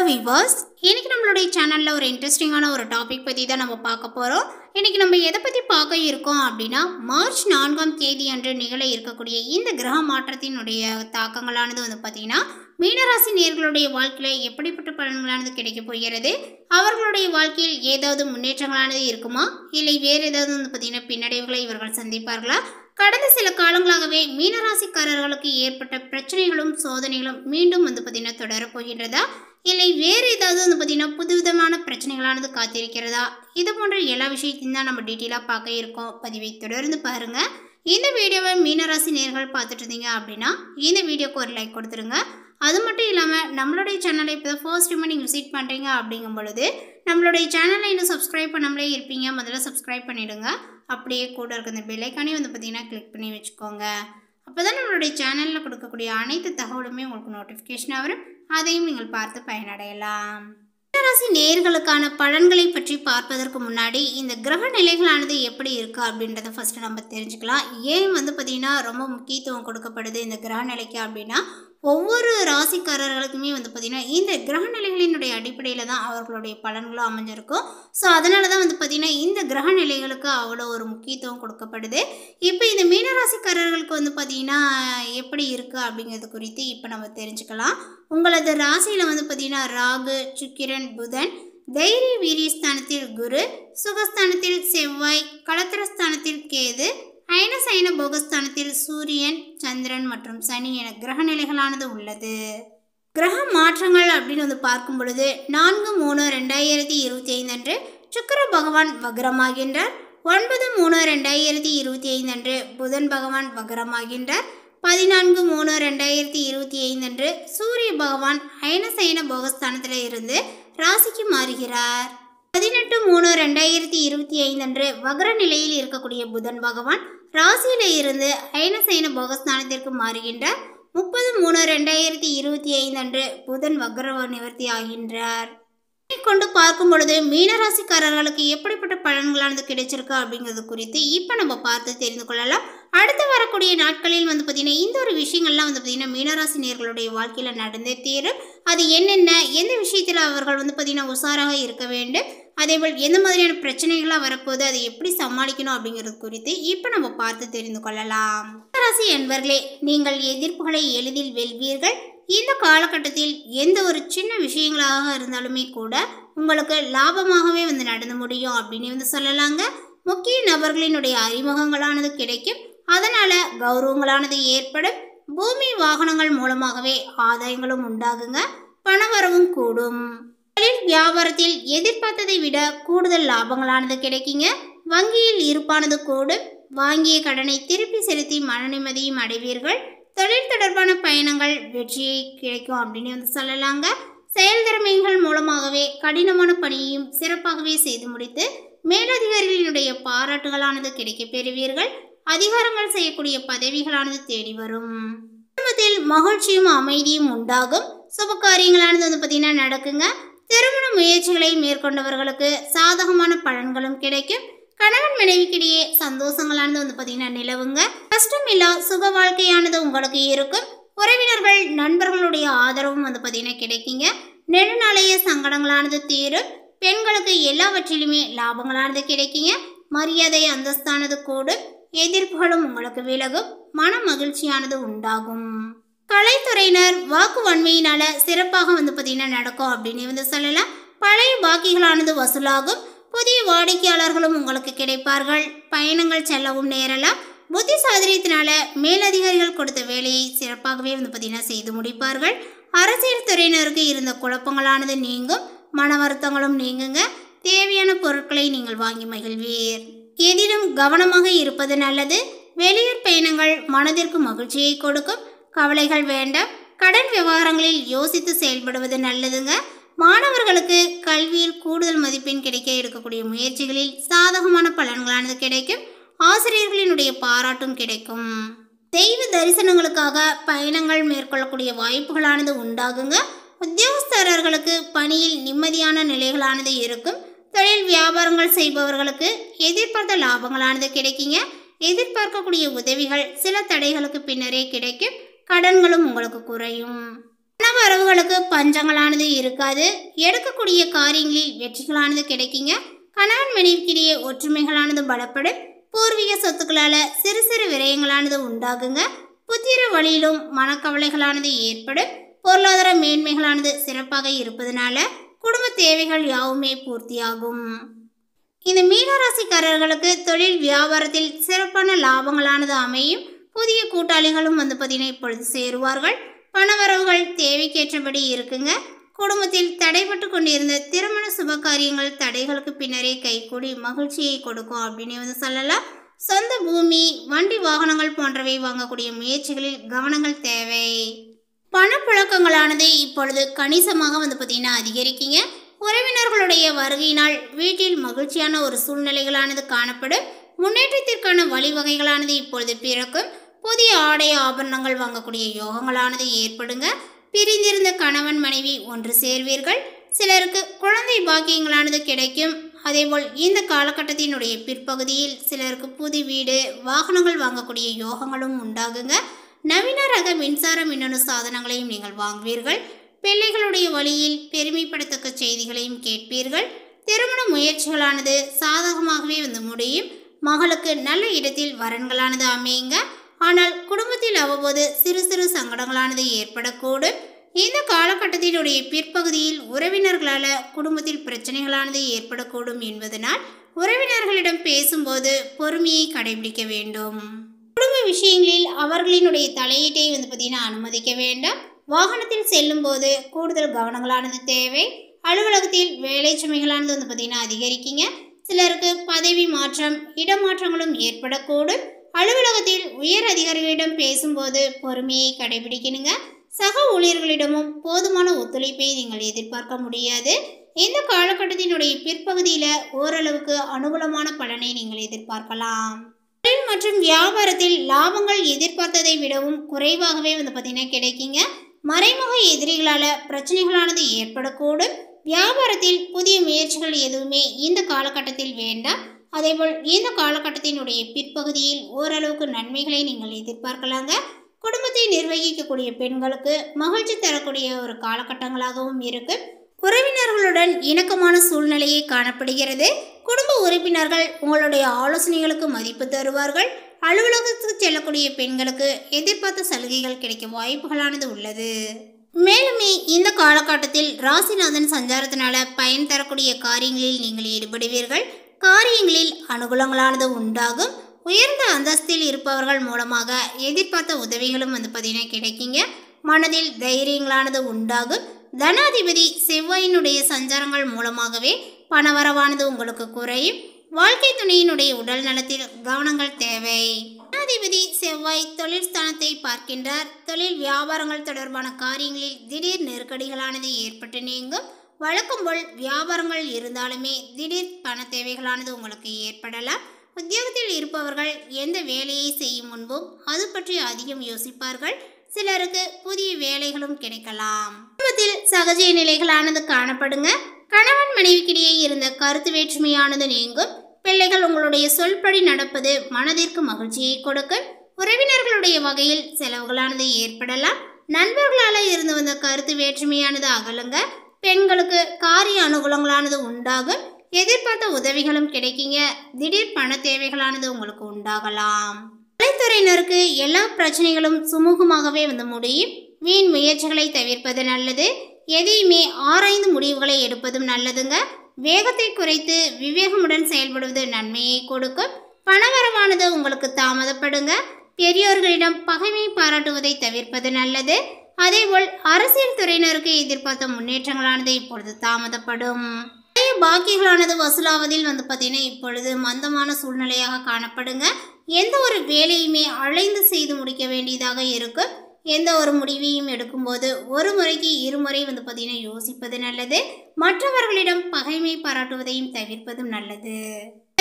Viewers, இன்னைக்கு நம்மளுடைய சேனல்ல ஒரு இன்ட்ரெஸ்டிங்கான ஒரு டாபிக் பத்தி தான் நம்ம பார்க்க போறோம். இன்னைக்கு நம்ம எதை பத்தி பார்க்க இருக்கோம் அப்படின்னா, மார்ச் 4ஆம் தேதி அன்று நிகழ இருக்கக்கூடிய இந்த கிரக மாற்றத்தினுடைய தாக்கங்களானது பார்த்தீங்கன்னா, மீனராசி நேயர்களுடைய வாழ்க்கையில எப்படிப்பட்ட பலன்களானது கிடைக்க போகிறது, அவர்களுடைய வாழ்க்கையில் ஏதாவது முன்னேற்றங்களானது இருக்குமா, இல்லை வேறு ஏதாவது பார்த்தீங்கன்னா பின்னடைவுகளை இவர்கள் சந்திப்பார்களா? கடந்த சில காலங்களாகவே மீனராசிக்காரர்களுக்கு ஏற்பட்ட பிரச்சனைகளும் சோதனைகளும் மீண்டும் பார்த்தீங்கன்னா தொடரப்போகின்றதா, இல்லை வேறு ஏதாவது பார்த்தீங்கன்னா புதுவிதமான பிரச்சனைகளானது காத்திருக்கிறதா? இது போன்ற எல்லா விஷயத்தையும் தான் நம்ம டீட்டெயிலாக பார்க்க இருக்கோம். பதிவை தொடர்ந்து பாருங்க. இந்த வீடியோவை மீனராசி நேயர்கள் பார்த்துட்டு இருந்தீங்க அப்படின்னா இந்த வீடியோக்கு ஒரு லைக் கொடுத்துருங்க. அது மட்டும் இல்லாமல் நம்மளுடைய சேனலை இப்போ தான் ஃபர்ஸ்ட் டைம் நீங்கள் விசிட் பண்ணுறீங்க அப்படிங்கும் பொழுது நம்மளுடைய சேனலை இன்னும் சப்ஸ்கிரைப் பண்ணாமலே இருப்பீங்க, முதல்ல சப்ஸ்கிரைப் பண்ணிவிடுங்க. அப்படியே கூட இருக்க இந்த பெல் ஐக்கானே பார்த்தீங்கன்னா கிளிக் பண்ணி வச்சுக்கோங்க. அப்போ தான் நம்மளுடைய சேனலில் கொடுக்கக்கூடிய அனைத்து தகவலுமே உங்களுக்கு நோட்டிஃபிகேஷனாக வரும். அதையும் நீங்கள் பார்த்து பயனடையலாம். மீனராசி நேயர்களுக்கான பலன்களை பற்றி பார்ப்பதற்கு முன்னாடி இந்த கிரக நிலைகளானது எப்படி இருக்குது அப்படின்றத ஃபஸ்ட்டு நம்ம தெரிஞ்சுக்கலாம். ஏன் பார்த்தீங்கன்னா ரொம்ப முக்கியத்துவம் கொடுக்கப்படுது இந்த கிரக நிலைக்கு அப்படின்னா, ஒவ்வொரு ராசிக்காரர்களுக்குமே பார்த்தீங்கன்னா இந்த கிரக நிலைகளினுடைய அடிப்படையில் தான் அவர்களுடைய பலன்களும் அமைஞ்சிருக்கும். ஸோ அதனால தான் பார்த்தீங்கன்னா இந்த கிரக நிலைகளுக்கு அவ்வளோ ஒரு முக்கியத்துவம் கொடுக்கப்படுது. இப்போ இந்த மீனராசிக்காரர்களுக்கு பார்த்தீங்கன்னா எப்படி இருக்குது அப்படிங்கிறது குறித்து இப்போ நம்ம தெரிஞ்சுக்கலாம். உங்களது ராசியில் பார்த்தீங்கன்னா ராகு, சுக்கிரன், புதன், தைரிய வீரியஸ்தானத்தில் குரு, சுகஸ்தானத்தில் செவ்வாய், களத்திரஸ்தானத்தில் கேது, அயன சயன போகஸ்தானத்தில் சூரியன், சந்திரன் மற்றும் சனி என கிரக நிலைகளானது உள்ளது. கிரக மாற்றங்கள் அப்படின்னு பார்க்கும் பொழுது 4/3/2025 அன்று சுக்கிர பகவான் வக்ரமாகின்றார். 9/3/2025 அன்று புதன் பகவான் வக்ரமாகின்றார். 14/3/2025 அன்று சூரிய பகவான் அயன சயன போகஸ்தானத்தில் இருந்து ராசிக்கு மாறுகிறார். 18/3/2025 அன்று வக்ர நிலையில் இருக்கக்கூடிய புதன் பகவான் ராசியில இருந்து அயன சயன போகஸ்தானத்திற்கு மாறுகின்றார். 30/3/2025 அன்று புதன் வக்ர நிவர்த்தி ஆகின்றார். கொண்டு பார்க்கும் பொழுது மீனராசிக்காரர்களுக்கு எப்படிப்பட்ட பலன்களானது கிடைச்சிருக்கு அப்படிங்கிறது குறித்து இப்போ நம்ம பார்த்து தெரிந்து கொள்ளலாம். அடுத்து வரக்கூடிய நாட்களில் பார்த்தீங்கன்னா இந்த ஒரு விஷயங்கள்லாம் பார்த்தீங்கன்னா மீனராசி நேயர்களுடைய வாழ்க்கையில் நடந்தே தீரும். அது என்னென்ன, எந்த விஷயத்தில் அவர்கள் பார்த்தீங்கன்னா உஷாராக இருக்க வேண்டும், அதேபோல் எந்த மாதிரியான பிரச்சனைகளாக வரப்போகுது, அதை எப்படி சமாளிக்கணும் அப்படிங்கிறது குறித்து இப்போ நம்ம பார்த்து தெரிந்து கொள்ளலாம். மீனராசி என்பர்களே, நீங்கள் எதிர்ப்புகளை எளிதில் வெல்வீர்கள். இந்த காலகட்டத்தில் எந்த ஒரு சின்ன விஷயங்களாக இருந்தாலுமே கூட உங்களுக்கு லாபமாகவே நடந்து முடியும் அப்படின்னு சொல்லலாங்க. முக்கிய நபர்களினுடைய அறிமுகங்களானது கிடைக்கும், அதனால கௌரவங்களானது ஏற்படும். பூமி வாகனங்கள் மூலமாகவே ஆதாயங்களும் உண்டாகுங்க, பணவரவும் கூடும். தொழில் வியாபாரத்தில் எதிர்பார்த்ததை விட கூடுதல் லாபங்களானது கிடைக்குங்க. வங்கியில் இருப்பானது கூடும். வாங்கிய கடனை திருப்பி செலுத்தி மன நிம்மதியும் அடைவீர்கள். தொழில் தொடர்பான பயணங்கள் வெற்றியை கிடைக்கும் அப்படின்னு சொல்லலாங்க. செயல்திறமைகள் மூலமாகவே கடினமான பணியையும் சிறப்பாகவே செய்து முடித்து மேலதிகாரிகளினுடைய பாராட்டுகளானது கிடைக்க பெறுவீர்கள். அதிகாரங்கள் செய்யக்கூடிய பதவிகளானது தேடி வரும். குடும்பத்தில் மகிழ்ச்சியும் அமைதியும் உண்டாகும். சுப காரியங்களானது பார்த்தீங்கன்னா நடக்குங்க. திருமண முயற்சிகளை மேற்கொண்டவர்களுக்கு சாதகமான பலன்களும் கிடைக்கும். கணவன் மனைவிக்கிடையே சந்தோஷங்களானது பார்த்தீங்கன்னா நிலவுங்க. கஷ்டமில்லா சுக வாழ்க்கையானது உங்களுக்கு இருக்கும். உறவினர்கள் நண்பர்களுடைய ஆதரவும் பார்த்தீங்கன்னா கிடைக்குங்க. நெடுநாளைய சங்கடங்களானது தீரும். பெண்களுக்கு எல்லாவற்றிலுமே லாபங்களானது கிடைக்குங்க. மரியாதை அந்தஸ்தானது கூடும். எதிர்ப்புகளும் உங்களுக்கு விலகும். மன மகிழ்ச்சியானது உண்டாகும். கலைத்துறையினர் வாக்கு வன்மையினால சிறப்பாக பார்த்தீங்கன்னா நடக்கும் அப்படின்னு சொல்லலாம். பழைய பாக்கிகளானது வசூலாகும். புதிய வாடிக்கையாளர்களும் உங்களுக்கு கிடைப்பார்கள். பயணங்கள் செல்லவும் நேரலாம். புத்தி சாதுரியத்தினால மேலதிகாரிகள் கொடுத்த வேலையை சிறப்பாகவே பார்த்தீங்கன்னா செய்து முடிப்பார்கள். அரசியல் துறையினருக்கு இருந்த குழப்பங்களானது நீங்கும். மன வருத்தங்களும் நீங்குங்க. தேவையான பொருட்களை நீங்கள் வாங்கி மகிழ்வீர். எதிலும் கவனமாக இருப்பது நல்லது. வெளியூர் பயணங்கள் மனதிற்கு மகிழ்ச்சியை கொடுக்கும். கவலைகள் வேண்டாம். கடன் விவகாரங்களில் யோசித்து செயல்படுவது நல்லதுங்க. மாணவர்களுக்கு கல்வியில் கூடுதல் மதிப்பெண் கிடைக்க எடுக்கக்கூடிய முயற்சிகளில் சாதகமான பலன்களானது கிடைக்கும். ஆசிரியர்களினுடைய பாராட்டும் கிடைக்கும். தெய்வ தரிசனங்களுக்காக பயணங்கள் மேற்கொள்ளக்கூடிய வாய்ப்புகளானது உண்டாகுங்க. உத்தியோகஸ்தரர்களுக்கு பணியில் நிம்மதியான நிலைகளானது இருக்கும். தொழில் வியாபாரங்கள் செய்பவர்களுக்கு எதிர்பார்த்த லாபங்களானது கிடைக்குங்க. எதிர்பார்க்கக்கூடிய உதவிகள் சில தடைகளுக்கு பின்னரே கிடைக்கும். கடன்களும் உங்களுக்கு குறையும். பணவரவுகளுக்கு பஞ்சங்களானது இருக்காது. எடுக்கக்கூடிய காரியங்களில் வெற்றிகளானது கிடைக்குங்க. கணவன் மனைவிக்கிடையே ஒற்றுமைகளானது பலப்படும். பூர்வீக சொத்துக்களால சிறு சிறு விரயங்களானது உண்டாகுங்க. புத்திர வழியிலும் மனக்கவலைகளானது ஏற்படும். பொருளாதார மேன்மைகளானது சிறப்பாக இருப்பதனால குடும்ப தேவைகள் யாவுமே பூர்த்தியாகும். இந்த மீனராசிக்காரர்களுக்கு தொழில் வியாபாரத்தில் சிறப்பான லாபங்களானது அமையும். புதிய கூட்டாளிகளும் பார்த்தீங்கன்னா இப்பொழுது சேருவார்கள். பணவரவுகள் தேவைக்கேற்றபடி இருக்குங்க. குடும்பத்தில் தடைபட்டு கொண்டிருந்த திருமண சுப காரியங்கள் தடைகளுக்கு பின்னரே கைகூடி மகிழ்ச்சியை கொடுக்கும் அப்படின்னு சொல்லலாம். சொந்த பூமி, வண்டி, வாகனங்கள் போன்றவை வாங்கக்கூடிய முயற்சிகளில் கவனங்கள் தேவை. பணப்புழக்கங்களானது இப்பொழுது கணிசமாக பார்த்தீங்கன்னா அதிகரிக்குங்க. உறவினர்களுடைய வருகையினால் வீட்டில் மகிழ்ச்சியான ஒரு சூழ்நிலைகளானது காணப்படும். முன்னேற்றத்திற்கான வழிவகைகளானது இப்பொழுது பிறக்கும். புதிய ஆடை ஆபரணங்கள் வாங்கக்கூடிய யோகங்களானது ஏற்படுங்க. பிரிந்திருந்த கணவன் மனைவி ஒன்று சேர்வீர்கள். சிலருக்கு குழந்தை பாக்கியங்களானது கிடைக்கும். அதேபோல் இந்த காலகட்டத்தினுடைய பிற்பகுதியில் சிலருக்கு புது வீடு, வாகனங்கள் வாங்கக்கூடிய யோகங்களும் உண்டாகுங்க. நவீன ரக மின்சார மின்னணு சாதனங்களையும் நீங்கள் வாங்குவீர்கள். பிள்ளைகளுடைய வழியில் பெருமைப்படத்தக்க செய்திகளையும் கேட்பீர்கள். திருமண முயற்சிகளானது சாதகமாகவே முடியும். மகளுக்கு நல்ல இடத்தில் வரன்களானது அமையுங்க. ஆனால் குடும்பத்தில் அவ்வப்போது சிறு சிறு சங்கடங்களானது ஏற்படக்கூடும். இந்த காலகட்டத்தினுடைய பிற்பகுதியில் உறவினர்களால் குடும்பத்தில் பிரச்சனைகளானது ஏற்படக்கூடும் என்பதனால் உறவினர்களிடம் பேசும்போது பொறுமையை கடைபிடிக்க வேண்டும். குடும்ப விஷயங்களில் அவர்களினுடைய தலையீட்டை பார்த்தீங்கன்னா அனுமதிக்க வேண்டாம். வாகனத்தில் செல்லும் போது கூடுதல் கவனங்களானது தேவை. அலுவலகத்தில் வேலை சுமைகளானது பார்த்தீங்கன்னா அதிகரிக்குங்க. சிலருக்கு பதவி மாற்றம், இடமாற்றங்களும் ஏற்படக்கூடும். அலுவலகத்தில் உயர் அதிகாரிகளிடம் பேசும்போது பொறுமையை கடைபிடிக்கணுங்க. சக ஊழியர்களிடமும் போதுமான ஒத்துழைப்பை நீங்கள் எதிர்பார்க்க முடியாது. இந்த காலகட்டத்தினுடைய பிற்பகுதியில் ஓரளவுக்கு அனுகூலமான பலனை நீங்கள் எதிர்பார்க்கலாம். தொழில் மற்றும் வியாபாரத்தில் லாபங்கள் எதிர்பார்த்ததை விடவும் குறைவாகவே பார்த்தீங்கன்னா கிடைக்குங்க. மறைமுக எதிரிகளால் பிரச்சனைகளானது ஏற்படக்கூடும். வியாபாரத்தில் புதிய முயற்சிகள் எதுவுமே இந்த காலகட்டத்தில் வேண்டாம். அதேபோல் இந்த காலகட்டத்தினுடைய பிற்பகுதியில் ஓரளவுக்கு நன்மைகளை நீங்கள் எதிர்பார்க்கலாங்க. குடும்பத்தை நிர்வகிக்கக்கூடிய பெண்களுக்கு மகிழ்ச்சி தரக்கூடிய ஒரு காலகட்டங்களாகவும் இருக்கு. உறவினர்களுடன் இணக்கமான சூழ்நிலையை காணப்படுகிறது. குடும்ப உறுப்பினர்கள் உங்களுடைய ஆலோசனைகளுக்கு மதிப்பு தருவார்கள். அலுவலகத்துக்கு செல்லக்கூடிய பெண்களுக்கு எதிர்பார்த்த சலுகைகள் கிடைக்க வாய்ப்புகளானது உள்ளது. மேலுமே இந்த காலகட்டத்தில் ராசிநாதன் சஞ்சாரத்தினால பயன் தரக்கூடிய காரியங்களில் நீங்கள் ஈடுபடுவீர்கள். காரியங்களில் அனுகூலங்களானது உண்டாகும். உயர்ந்த அந்தஸ்தில் இருப்பவர்கள் மூலமாக எதிர்பார்த்த உதவிகளும் பார்த்தீங்கன்னா கிடைக்குங்க. மனதில் தைரியங்களானது உண்டாகும். தனாதிபதி செவ்வாயினுடைய சஞ்சாரங்கள் மூலமாகவே பணவரவானது உங்களுக்கு குறையும். வாழ்க்கை துணையினுடைய உடல் நலத்தில் கவனங்கள் தேவை. தனாதிபதி செவ்வாய் தொழில் ஸ்தானத்தை பார்க்கின்றார். தொழில் வியாபாரங்கள் தொடர்பான காரியங்களில் திடீர் நெருக்கடிகளானது ஏற்பட்டு நீங்கும். வழக்கம் போல் வியாபாரங்கள் இருந்தாலுமே திடீர் பண தேவைகளானது உங்களுக்கு ஏற்படலாம். உத்தியோகத்தில் இருப்பவர்கள் எந்த வேலையை செய்யும் முன்பும் அது பற்றி அதிகம் யோசிப்பார்கள். சிலருக்கு புதிய வேலைகளும் கிடைக்கலாம். குடும்பத்தில் சகஜ நிலைகளானது காணப்படுங்க. கணவன் மனைவிக்கிடையே இருந்த கருத்து வேற்றுமையானது நீங்கும். பிள்ளைகள் உங்களுடைய சொல்படி நடப்பது மனதிற்கு மகிழ்ச்சியை கொடுக்கும். உறவினர்களுடைய வகையில் செலவுகளானது ஏற்படலாம். நண்பர்களால் இருந்து வந்த கருத்து வேற்றுமையானது அகலுங்க. பெண்களுக்கு காரிய அனுகூலங்களானது உண்டாகும். எதிர்பார்த்த உதவிகளும் கிடைக்குங்க. திடீர் பண தேவைகளானது உங்களுக்கு உண்டாகலாம். கலைத்துறையினருக்கு எல்லா பிரச்சனைகளும் சுமூகமாகவே முடியும். வீண் முயற்சிகளை தவிர்ப்பது நல்லது. எதையுமே ஆராய்ந்து முடிவுகளை எடுப்பதும் நல்லதுங்க. வேகத்தை குறைத்து விவேகமுடன் செயல்படுவது நன்மையை கொடுக்கும். பணவரவானது உங்களுக்கு தாமதப்படுங்க. பெரியோர்களிடம் பகைமை பாராட்டுவதை தவிர்ப்பது நல்லது. அதேபோல் அரசியல் துறையினருக்கு எதிர்பார்த்த முன்னேற்றங்களானது இப்பொழுது தாமதப்படும். பாக்கியங்களானது வசூலாவதில் பார்த்தீங்கன்னா இப்பொழுது மந்தமான சூழ்நிலையாக காணப்படுங்க. எந்த ஒரு வேலையுமே அலைந்து செய்து முடிக்க வேண்டியதாக இருக்கும். எந்த ஒரு முடிவையும் எடுக்கும்போது ஒரு முறைக்கு இருமுறை பார்த்தீங்கன்னா யோசிப்பது நல்லது. மற்றவர்களிடம் பகைமை பாராட்டுவதையும் தவிர்ப்பதும் நல்லது.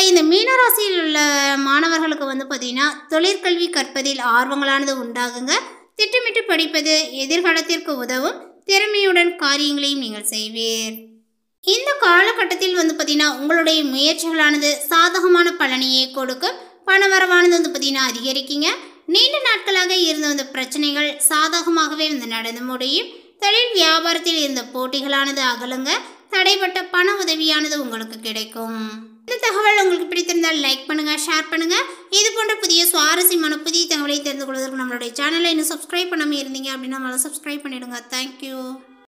இந்த மீனராசியில் உள்ள மாணவர்களுக்கு பார்த்தீங்கன்னா தொழிற்கல்வி கற்பதில் ஆர்வங்களானது உண்டாகுங்க. திட்டமிட்டு படிப்பது எதிர்காலத்திற்கு உதவும். திறமையுடன் காரியங்களையும் நீங்கள் செய்வீர். இந்த காலகட்டத்தில் பார்த்தீங்கன்னா உங்களுடைய முயற்சிகளானது சாதகமான பலனையே கொடுக்கும். பணவரவானது பார்த்தீங்கன்னா அதிகரிக்குங்க. நீண்ட நாட்களாக இருந்து வந்த பிரச்சனைகள் சாதகமாகவே நடந்து முடியும். தொழில் வியாபாரத்தில் இருந்த போட்டிகளானது அகலுங்க. தடைப்பட்ட பண உதவியானது உங்களுக்கு கிடைக்கும். இந்த தகவல் உங்களுக்கு பிடித்திருந்தால் லைக் பண்ணுங்க, ஷேர் பண்ணுங்க. இது போன்ற புதிய சுவாரஸ்யமான புதிய தகவலை தெரிந்து கொள்வதற்கு நம்மளுடைய சேனலை இன்னும் சப்ஸ்கிரைப் பண்ணாமல் இருந்தீங்க அப்படின்னா சப்ஸ்கிரைப் பண்ணிடுங்க. தேங்க்யூ.